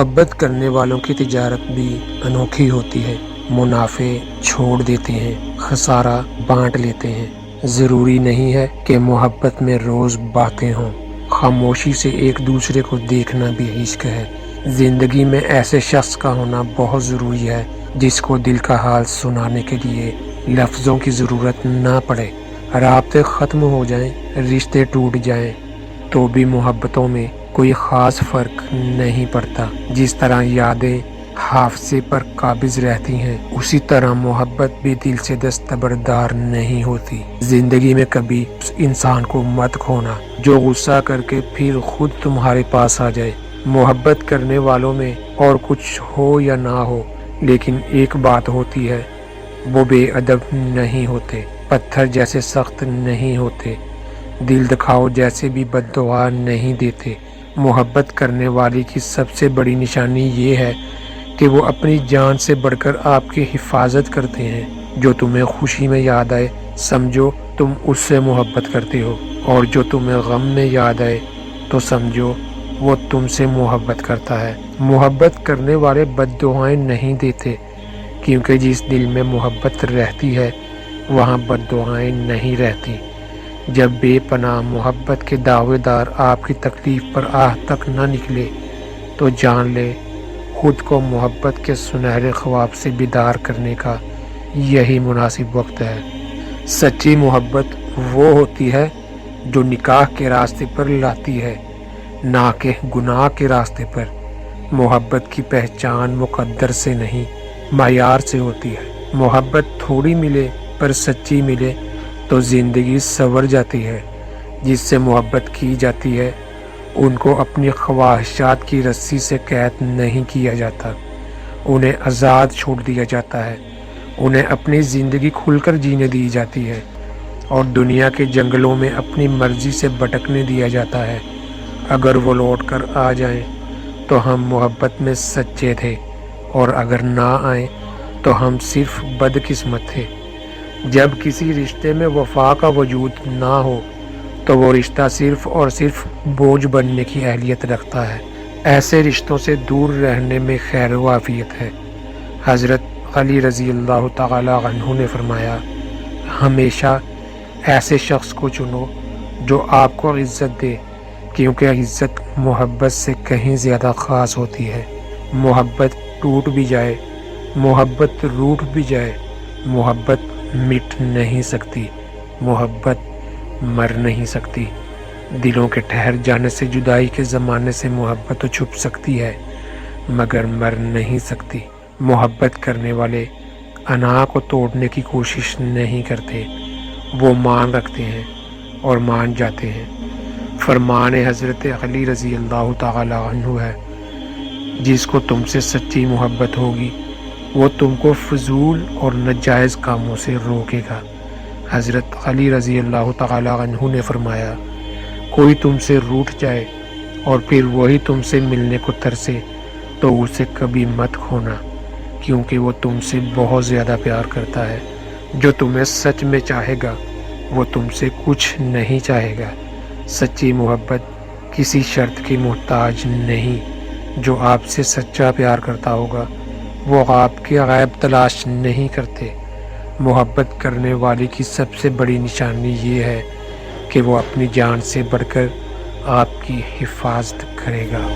محبت کرنے والوں کی تجارت بھی انوکھی ہوتی ہے۔ منافع چھوڑ دیتے ہیں، خسارہ بانٹ لیتے ہیں۔ ضروری نہیں ہے کہ محبت میں روز باتیں ہوں، خاموشی سے ایک دوسرے کو دیکھنا بھی عشق ہے۔ زندگی میں ایسے شخص کا ہونا بہت ضروری ہے جس کو دل کا حال سنانے کے لیے لفظوں کی ضرورت نہ پڑے۔ رابطے ختم ہو جائیں، رشتے ٹوٹ جائیں تو بھی محبتوں میں کوئی خاص فرق نہیں پڑتا۔ جس طرح یادیں حافظے پر قابض رہتی ہیں، اسی طرح محبت بھی دل سے دستبردار نہیں ہوتی۔ زندگی میں کبھی اس انسان کو مت کھونا جو غصہ کر کے پھر خود تمہارے پاس آ جائے۔ محبت کرنے والوں میں اور کچھ ہو یا نہ ہو، لیکن ایک بات ہوتی ہے، وہ بے ادب نہیں ہوتے، پتھر جیسے سخت نہیں ہوتے، دل دکھاؤ جیسے بھی بد دعا نہیں دیتے۔ محبت کرنے والی کی سب سے بڑی نشانی یہ ہے کہ وہ اپنی جان سے بڑھ کر آپ کی حفاظت کرتے ہیں۔ جو تمہیں خوشی میں یاد آئے سمجھو تم اس سے محبت کرتے ہو، اور جو تمہیں غم میں یاد آئے تو سمجھو وہ تم سے محبت کرتا ہے۔ محبت کرنے والے بد دعائیں نہیں دیتے، کیونکہ جس دل میں محبت رہتی ہے وہاں بد دعائیں نہیں رہتی۔ جب بے پناہ محبت کے دعوے دار آپ کی تکلیف پر آہ تک نہ نکلے تو جان لے خود کو محبت کے سنہرے خواب سے بیدار کرنے کا یہی مناسب وقت ہے۔ سچی محبت وہ ہوتی ہے جو نکاح کے راستے پر لاتی ہے، نہ کہ گناہ کے راستے پر۔ محبت کی پہچان مقدر سے نہیں، معیار سے ہوتی ہے۔ محبت تھوڑی ملے پر سچی ملے تو زندگی سنور جاتی ہے۔ جس سے محبت کی جاتی ہے ان کو اپنی خواہشات کی رسی سے قید نہیں کیا جاتا، انہیں آزاد چھوڑ دیا جاتا ہے، انہیں اپنی زندگی کھل کر جینے دی جاتی ہے، اور دنیا کے جنگلوں میں اپنی مرضی سے بھٹکنے دیا جاتا ہے۔ اگر وہ لوٹ کر آ جائیں تو ہم محبت میں سچے تھے، اور اگر نہ آئیں تو ہم صرف بدقسمت تھے۔ جب کسی رشتے میں وفا کا وجود نہ ہو تو وہ رشتہ صرف اور صرف بوجھ بننے کی اہلیت رکھتا ہے۔ ایسے رشتوں سے دور رہنے میں خیر و عافیت ہے۔ حضرت علی رضی اللہ تعالی عنہ نے فرمایا، ہمیشہ ایسے شخص کو چنو جو آپ کو عزت دے، کیونکہ عزت محبت سے کہیں زیادہ خاص ہوتی ہے۔ محبت ٹوٹ بھی جائے، محبت روٹھ بھی جائے، محبت مٹ نہیں سکتی، محبت مر نہیں سکتی۔ دلوں کے ٹھہر جانے سے جدائی کے زمانے سے محبت تو چھپ سکتی ہے مگر مر نہیں سکتی۔ محبت کرنے والے انا کو توڑنے کی کوشش نہیں کرتے، وہ مان رکھتے ہیں اور مان جاتے ہیں۔ فرمان حضرت علی رضی اللہ تعالی عنہ ہے، جس کو تم سے سچی محبت ہوگی وہ تم کو فضول اور ناجائز کاموں سے روکے گا۔ حضرت علی رضی اللہ تعالی عنہ نے فرمایا، کوئی تم سے روٹھ جائے اور پھر وہی تم سے ملنے کو ترسے تو اسے کبھی مت کھونا، کیونکہ وہ تم سے بہت زیادہ پیار کرتا ہے۔ جو تمہیں سچ میں چاہے گا وہ تم سے کچھ نہیں چاہے گا۔ سچی محبت کسی شرط کی محتاج نہیں۔ جو آپ سے سچا پیار کرتا ہوگا وہ آپ کے غیب تلاش نہیں کرتے۔ محبت کرنے والی کی سب سے بڑی نشانی یہ ہے کہ وہ اپنی جان سے بڑھ کر آپ کی حفاظت کرے گا۔